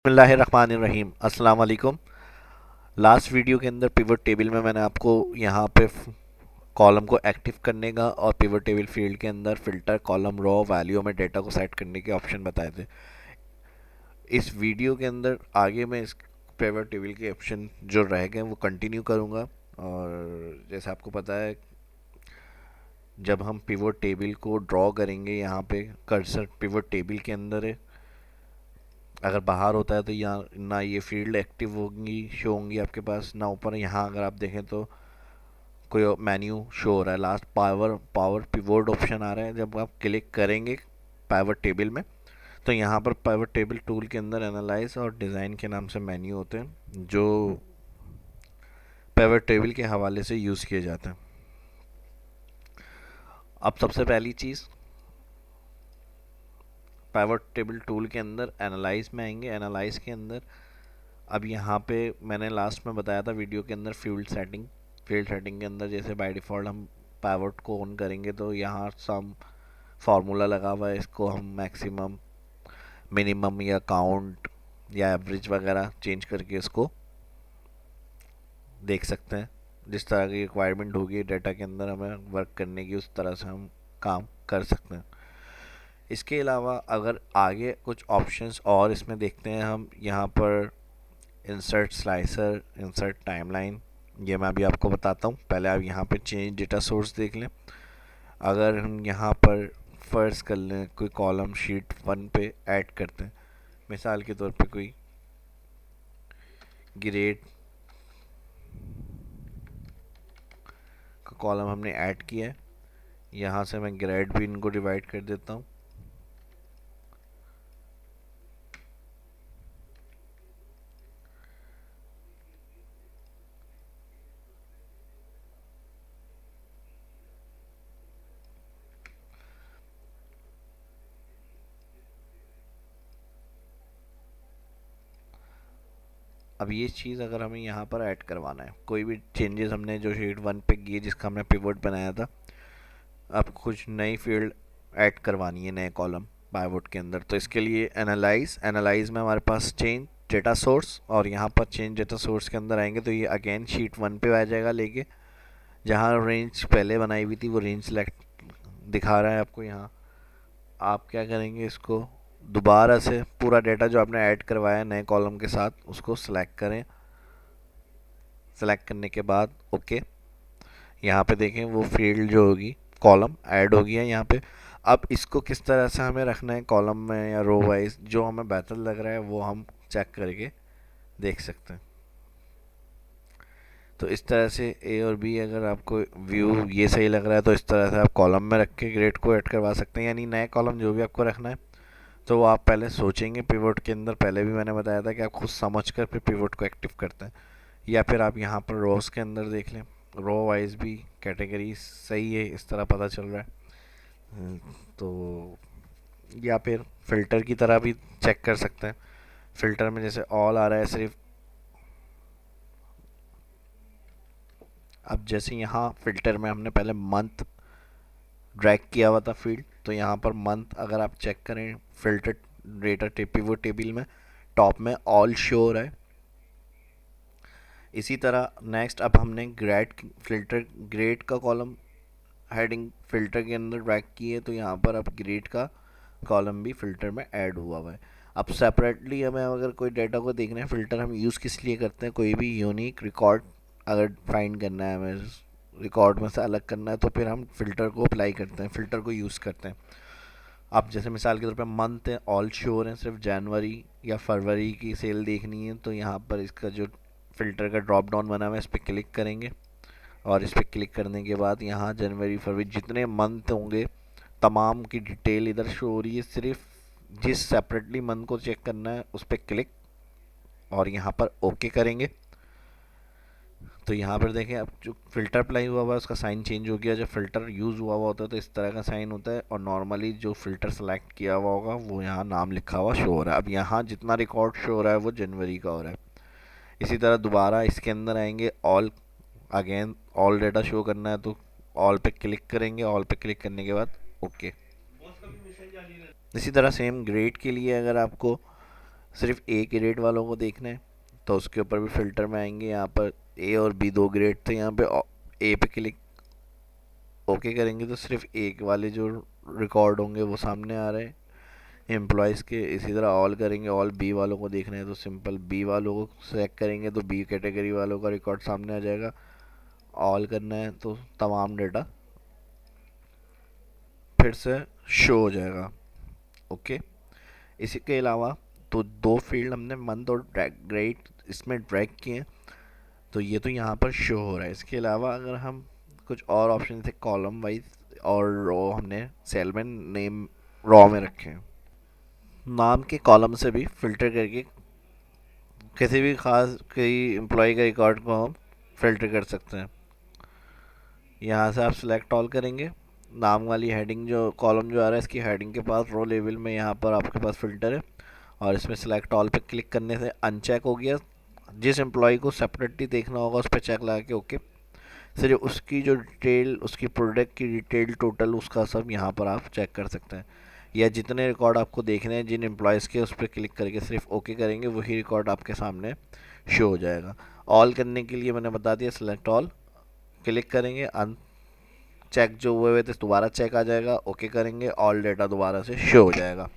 बिस्मिल्लाहिर्रहमानिर्रहीम अस्सलाम वालेकुम। लास्ट वीडियो के अंदर पिवट टेबल में मैंने आपको यहाँ पे कॉलम को एक्टिव करने का और पिवट टेबल फील्ड के अंदर फिल्टर कॉलम रो वैल्यू में डेटा को सेट करने के ऑप्शन बताए थे। इस वीडियो के अंदर आगे मैं इस पिवट टेबल के ऑप्शन जो रह गए वो कंटिन्यू करूँगा। और जैसे आपको पता है, जब हम पिवट टेबल को ड्रॉ करेंगे, यहाँ पे कर्सर पिवट टेबल के अंदर है। अगर बाहर होता है तो यहाँ ना ये फील्ड एक्टिव होंगी, शो होंगी आपके पास, ना ऊपर। यहाँ अगर आप देखें तो कोई मेन्यू शो हो रहा है। लास्ट पावर पिवोट ऑप्शन आ रहा है। जब आप क्लिक करेंगे पावर टेबल में तो यहाँ पर पावर टेबल टूल के अंदर एनालाइज और डिज़ाइन के नाम से मेन्यू होते हैं जो पावर टेबल के हवाले से यूज़ किए जाते हैं। अब सबसे पहली चीज़, पावर टेबल टूल के अंदर एनालाइज में आएंगे। एनालाइज के अंदर अब यहाँ पे मैंने लास्ट में बताया था वीडियो के अंदर फील्ड सेटिंग के अंदर जैसे बाय डिफ़ॉल्ट हम पावट को ऑन करेंगे तो यहाँ सम फार्मूला लगा हुआ है। इसको हम मैक्सिमम, मिनिमम या काउंट या एवरेज वगैरह चेंज करके इसको देख सकते हैं। जिस तरह की रिक्वायरमेंट होगी डाटा के अंदर हमें वर्क करने की, उस तरह से हम काम कर सकते हैं। इसके अलावा अगर आगे कुछ ऑप्शंस और इसमें देखते हैं हम, यहाँ पर इंसर्ट स्लाइसर, इंसर्ट टाइमलाइन, ये मैं अभी आपको बताता हूँ। पहले आप यहाँ पे चेंज डेटा सोर्स देख लें। अगर हम यहाँ पर फर्ज कर लें कोई कॉलम शीट 1 पे ऐड करते हैं, मिसाल के तौर पे कोई ग्रेड का कॉलम हमने ऐड किया है। यहाँ से मैं ग्रेड भी इनको डिवाइड कर देता हूँ। अब ये चीज़ अगर हमें यहाँ पर ऐड करवाना है, कोई भी चेंजेस हमने जो शीट 1 पे किए जिसका हमने पिवट बनाया था, अब कुछ नई फील्ड ऐड करवानी है, नए कॉलम पाइवट के अंदर, तो इसके लिए एनालाइज में हमारे पास चेंज डेटा सोर्स, और यहाँ पर चेंज डेटा सोर्स के अंदर आएंगे तो ये अगेन शीट 1 पे आ जाएगा। लेके जहाँ रेंज पहले बनाई हुई थी वो रेंज सेलेक्ट दिखा रहा है आपको। यहाँ आप क्या करेंगे, इसको दोबारा से पूरा डेटा जो आपने ऐड करवाया नए कॉलम के साथ उसको सिलेक्ट करें। सेलेक्ट करने के बाद ओके, यहाँ पे देखें वो फील्ड जो होगी कॉलम ऐड हो गया है यहाँ पे। अब इसको किस तरह से हमें रखना है कॉलम में या रो वाइज, जो हमें बेहतर लग रहा है वो हम चेक करके देख सकते हैं। तो इस तरह से ए और बी, अगर आपको व्यू ये सही लग रहा है तो इस तरह से आप कॉलम में रख के ग्रेड को ऐड करवा सकते हैं। यानी नए कॉलम जो भी आपको रखना है तो वो आप पहले सोचेंगे पिवट के अंदर। पहले भी मैंने बताया था कि आप खुद समझ कर फिर पिवट को एक्टिव करते हैं। या फिर आप यहाँ पर रोज के अंदर देख लें, रो वाइज भी कैटेगरी सही है, इस तरह पता चल रहा है। तो या फिर फ़िल्टर की तरह भी चेक कर सकते हैं। फ़िल्टर में जैसे ऑल आ रहा है सिर्फ, अब जैसे यहाँ फ़िल्टर में हमने पहले मंथ ड्रैग किया हुआ था फील्ड, तो यहाँ पर मंथ अगर आप चेक करें फ़िल्टर डेटा पिवट टेबल में टॉप में ऑल शो हो रहा है। इसी तरह नेक्स्ट अब हमने ग्रेड का कॉलम हेडिंग फ़िल्टर के अंदर ड्रैग की है, तो यहाँ पर अब ग्रेड का कॉलम भी फ़िल्टर में ऐड हुआ हुआ है। अब सेपरेटली हमें अगर कोई डाटा को देखना है, फ़िल्टर हम यूज़ किस लिए करते हैं, कोई भी यूनिक रिकॉर्ड अगर फाइंड करना है हमें, रिकॉर्ड में से अलग करना है, तो फिर हम फ़िल्टर को अप्लाई करते हैं, फ़िल्टर को यूज़ करते हैं। अब जैसे मिसाल के तौर पर मंथ है, ऑल श्योर है, सिर्फ जनवरी या फरवरी की सेल देखनी है, तो यहाँ पर इसका जो फ़िल्टर का ड्रॉप डाउन बना हुआ है इस पर क्लिक करेंगे। और इस पर क्लिक करने के बाद यहाँ जनवरी फरवरी जितने मंथ होंगे तमाम की डिटेल इधर शो हो रही है। सिर्फ जिस सेपरेटली मंथ को चेक करना है उस पर क्लिक और यहाँ पर ओके करेंगे। तो यहाँ पर देखें अब जो फ़िल्टर अप्लाई हुआ हुआ है उसका साइन चेंज हो गया। जब फ़िल्टर यूज़ हुआ हुआ होता है तो इस तरह का साइन होता है, और नॉर्मली जो फ़िल्टर सेलेक्ट किया हुआ होगा वो यहाँ नाम लिखा हुआ शो हो रहा है। अब यहाँ जितना रिकॉर्ड शो हो रहा है वो जनवरी का हो रहा है। इसी तरह दोबारा इसके अंदर आएंगे, all again all data show करना है तो ऑल पे क्लिक करेंगे। ऑल पे क्लिक करने के बाद ओके। इसी तरह सेम ग्रेड के लिए अगर आपको सिर्फ ए ग्रेड वालों को देखना है तो उसके ऊपर भी फ़िल्टर में आएंगे, यहाँ पर ए और बी दो ग्रेड थे, यहाँ पे ए पे क्लिक ओके करेंगे तो सिर्फ एक वाले जो रिकॉर्ड होंगे वो सामने आ रहे हैं एम्प्लॉयज़ के। इसी तरह ऑल करेंगे, ऑल बी वालों को देखना है तो सिंपल बी वालों को सेलेक्ट करेंगे तो बी कैटेगरी वालों का रिकॉर्ड सामने आ जाएगा। ऑल करना है तो तमाम डेटा फिर से शो हो जाएगा। ओके। इसी के अलावा तो दो फील्ड हमने मंथ और ग्रेड इसमें ड्रैग किए हैं तो ये तो यहाँ पर शो हो रहा है। इसके अलावा अगर हम कुछ और ऑप्शन थे कॉलम वाइज और रो, हमने सेल में नेम रॉ में रखे हैं। नाम के कॉलम से भी फिल्टर करके किसी भी खास कई एम्प्लॉय का रिकॉर्ड को हम फिल्टर कर सकते हैं। यहाँ से आप सिलेक्ट ऑल करेंगे, नाम वाली हेडिंग जो कॉलम जो आ रहा है इसकी हेडिंग के पास रो लेवल में यहाँ पर आपके पास फ़िल्टर है और इसमें सिलेक्ट ऑल पे क्लिक करने से अनचेक हो गया। जिस एम्प्लॉय को सेपरेटली देखना होगा उस पर चेक लगा के ओके, सिर्फ उसकी जो डिटेल, उसकी प्रोडक्ट की डिटेल टोटल उसका सब यहाँ पर आप चेक कर सकते हैं। या जितने रिकॉर्ड आपको देखने हैं जिन एम्प्लॉयज़ के, उस पर क्लिक करके सिर्फ ओके करेंगे वही रिकॉर्ड आपके सामने शो हो जाएगा। ऑल करने के लिए मैंने बता दिया, सिलेक्ट ऑल क्लिक करेंगे, अन चेक जो हुए हुए थे दोबारा चेक आ जाएगा, ओके करेंगे ऑल डेटा दोबारा से शो हो जाएगा।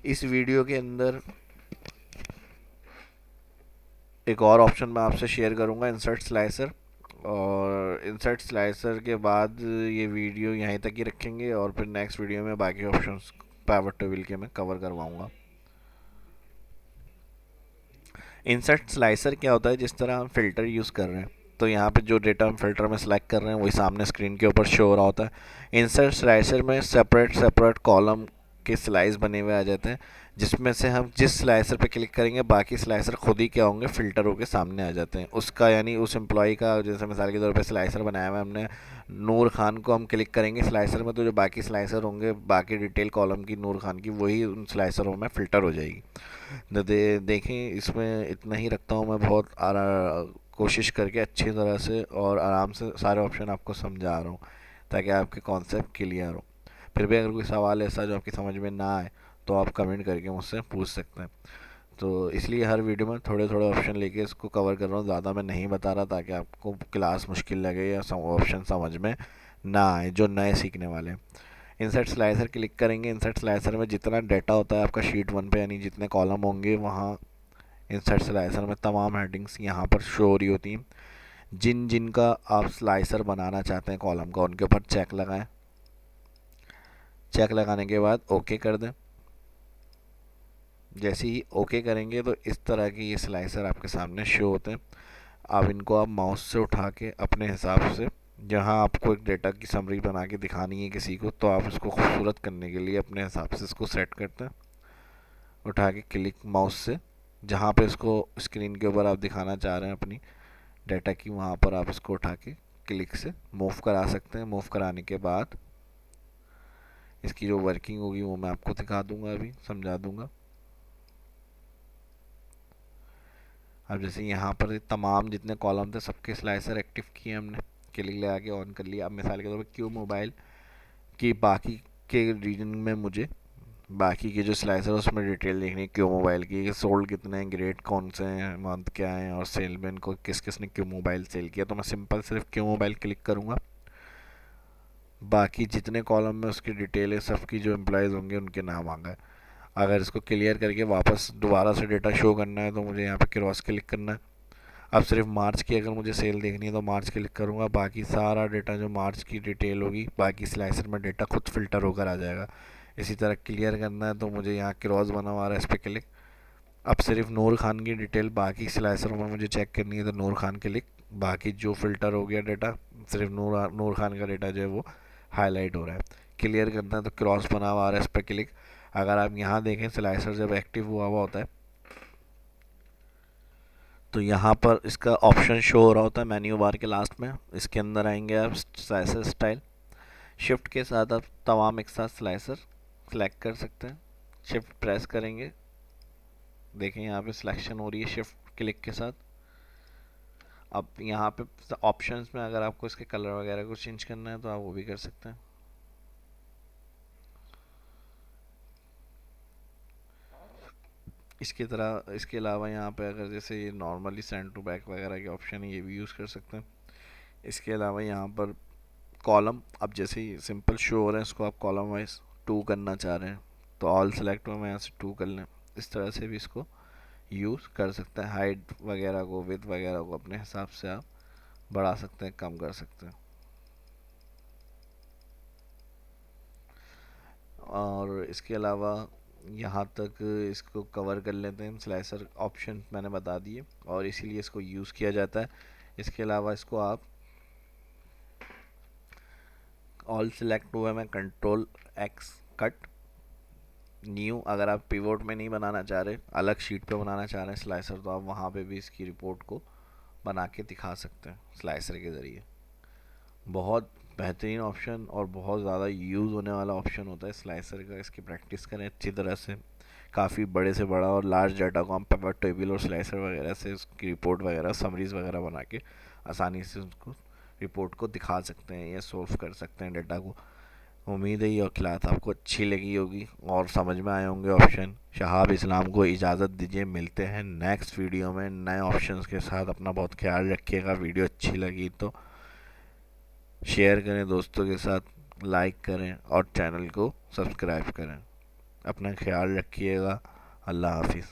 इस वीडियो के अंदर एक और ऑप्शन मैं आपसे शेयर करूंगा, इंसर्ट स्लाइसर। और इंसर्ट स्लाइसर के बाद ये वीडियो यहीं तक ही रखेंगे और फिर नेक्स्ट वीडियो में बाकी ऑप्शंस पावर टेबल के मैं कवर करवाऊंगा। इंसर्ट स्लाइसर क्या होता है, जिस तरह हम फ़िल्टर यूज़ कर रहे हैं तो यहाँ पे जो डेटा हम फिल्टर में सेलेक्ट कर रहे हैं वही सामने स्क्रीन के ऊपर शो हो रहा होता है। इंसर्ट स्लाइसर में सेपरेट सेपरेट कॉलम के स्लाइस बने हुए आ जाते हैं, जिसमें से हम जिस स्लाइसर पे क्लिक करेंगे बाकी स्लाइसर खुद ही क्या होंगे, फ़िल्टर होकर सामने आ जाते हैं उसका। यानी उस एम्प्लॉय का जैसे मिसाल के तौर पे स्लाइसर बनाया हुआ है हमने नूर खान को, हम क्लिक करेंगे स्लाइसर में तो जो बाकी स्लाइसर होंगे बाकी डिटेल कॉलम की नूर खान की वही उन स्लाइसरों में फ़िल्टर हो जाएगी। देखें इसमें इतना ही रखता हूँ मैं, बहुत कोशिश करके अच्छी तरह से और आराम से सारे ऑप्शन आपको समझा रहा हूँ ताकि आपके कॉन्सेप्ट क्लियर हो। फिर भी अगर कोई सवाल ऐसा जो आपकी समझ में ना आए तो आप कमेंट करके मुझसे पूछ सकते हैं। तो इसलिए हर वीडियो में थोड़े थोड़े ऑप्शन लेके इसको कवर कर रहा हूँ, ज़्यादा मैं नहीं बता रहा ताकि आपको क्लास मुश्किल लगे या ऑप्शन समझ में ना आए जो नए सीखने वाले हैं। इंसर्ट स्लाइसर क्लिक करेंगे, इंसर्ट स्लाइसर में जितना डाटा होता है आपका शीट वन पे यानी जितने कॉलम होंगे वहाँ इंसर्ट स्लाइसर में तमाम हेडिंग्स यहाँ पर शो हो रही होती हैं। जिन जिन का आप स्लाइसर बनाना चाहते हैं कॉलम का उनके ऊपर चेक लगाएं, चेक लगाने के बाद ओके कर दें। जैसे ही ओके करेंगे तो इस तरह के ये स्लाइसर आपके सामने शो होते हैं। अब इनको आप माउस से उठा के अपने हिसाब से, जहाँ आपको एक डेटा की समरी बना के दिखानी है किसी को तो आप इसको खूबसूरत करने के लिए अपने हिसाब से इसको सेट करते हैं, उठा के क्लिक माउस से जहाँ पे इसको स्क्रीन के ऊपर आप दिखाना चाह रहे हैं अपनी डाटा की वहाँ पर आप इसको उठा के क्लिक से मूव करा सकते हैं। मूव कराने के बाद इसकी जो वर्किंग होगी वो मैं आपको दिखा दूंगा, अभी समझा दूंगा। अब जैसे यहाँ पर तमाम जितने कॉलम थे सबके स्लाइसर एक्टिव किए हमने, क्लिक लगा के ऑन कर लिया। अब मिसाल के तौर पर क्यू मोबाइल की बाकी के रीजन में मुझे बाकी के जो स्लाइसर है उसमें डिटेल देखनी है क्यू मोबाइल की, कि सोल्ड कितने हैं, ग्रेड कौन से हैं, मंथ क्या है और सेलमैन को किस किस ने क्यू मोबाइल सेल किया, तो मैं सिंपल सिर्फ क्यू मोबाइल क्लिक करूँगा। बाकी जितने कॉलम में उसकी डिटेल है सबकी जो एम्प्लॉयज़ होंगे उनके नाम आ गए। अगर इसको क्लियर करके वापस दोबारा से डेटा शो करना है तो मुझे यहाँ पे क्रॉस क्लिक करना है। अब सिर्फ मार्च की अगर मुझे सेल देखनी है तो मार्च क्लिक करूँगा, बाकी सारा डेटा जो मार्च की डिटेल होगी बाकी स्लाइसर में डेटा खुद फिल्टर होकर आ जाएगा। इसी तरह क्लियर करना है तो मुझे यहाँ क्रॉस बना हुआ है इस पर क्लिक। अब सिर्फ नूर खान की डिटेल बाकी स्लाइसरों में मुझे चेक करनी है तो नूर खान क्लिक, बाकी जो फिल्टर हो गया डेटा सिर्फ नूर खान का डेटा जो है वो हाईलाइट हो रहा है। क्लियर करना है तो क्रॉस बना हुआ है इस पर क्लिक। अगर आप यहाँ देखें स्लाइसर जब एक्टिव हुआ हुआ होता है तो यहाँ पर इसका ऑप्शन शो हो रहा होता है मेन्यू बार के लास्ट में। इसके अंदर आएंगे आप स्लाइसर स्टाइल, शिफ्ट के साथ आप तमाम एक साथ स्लाइसर सेलेक्ट कर सकते हैं। शिफ्ट प्रेस करेंगे, देखें यहाँ पे सिलेक्शन हो रही है शिफ्ट क्लिक के साथ। अब यहाँ पे ऑप्शंस में अगर आपको इसके कलर वगैरह को चेंज करना है तो आप वो भी कर सकते हैं। इसके अलावा यहाँ पे अगर जैसे ये नॉर्मली सेंड टू बैक वगैरह के ऑप्शन है, ये भी यूज़ कर सकते हैं। इसके अलावा यहाँ पर कॉलम, अब जैसे ही सिंपल शो हो रहे हैं, इसको आप कॉलम वाइज टू करना चाह रहे हैं तो ऑल सेलेक्ट में यहाँ से टू कर लें। इस तरह से भी इसको यूज़ कर सकते हैं। हाइट वगैरह को, विड्थ वगैरह को अपने हिसाब से आप बढ़ा सकते हैं, कम कर सकते हैं। और इसके अलावा यहाँ तक इसको कवर कर लेते हैं। स्लाइसर ऑप्शन मैंने बता दिए और इसीलिए इसको यूज़ किया जाता है। इसके अलावा इसको आप ऑल सेलेक्ट हुए में कंट्रोल एक्स कट न्यू, अगर आप पिवोट में नहीं बनाना चाह रहे, अलग शीट पे बनाना चाह रहे हैं स्लाइसर, तो आप वहाँ पे भी इसकी रिपोर्ट को बना के दिखा सकते हैं स्लाइसर के ज़रिए। बहुत बेहतरीन ऑप्शन और बहुत ज़्यादा यूज़ होने वाला ऑप्शन होता है स्लाइसर का। इसकी प्रैक्टिस करें अच्छी तरह से। काफ़ी बड़े से बड़ा और लार्ज डाटा को हम पिवट टेबल और स्लाइसर वगैरह से उसकी रिपोर्ट वगैरह, समरीज वगैरह बना के आसानी से उसको रिपोर्ट को दिखा सकते हैं या सोल्व कर सकते हैं डाटा को। उम्मीद है ये क्लास आपको अच्छी लगी होगी और समझ में आए होंगे ऑप्शन। शहाब इस्लाम को इजाज़त दीजिए, मिलते हैं नेक्स्ट वीडियो में नए ऑप्शंस के साथ। अपना बहुत ख्याल रखिएगा। वीडियो अच्छी लगी तो शेयर करें दोस्तों के साथ, लाइक करें और चैनल को सब्सक्राइब करें। अपना ख्याल रखिएगा। अल्लाह हाफिज़।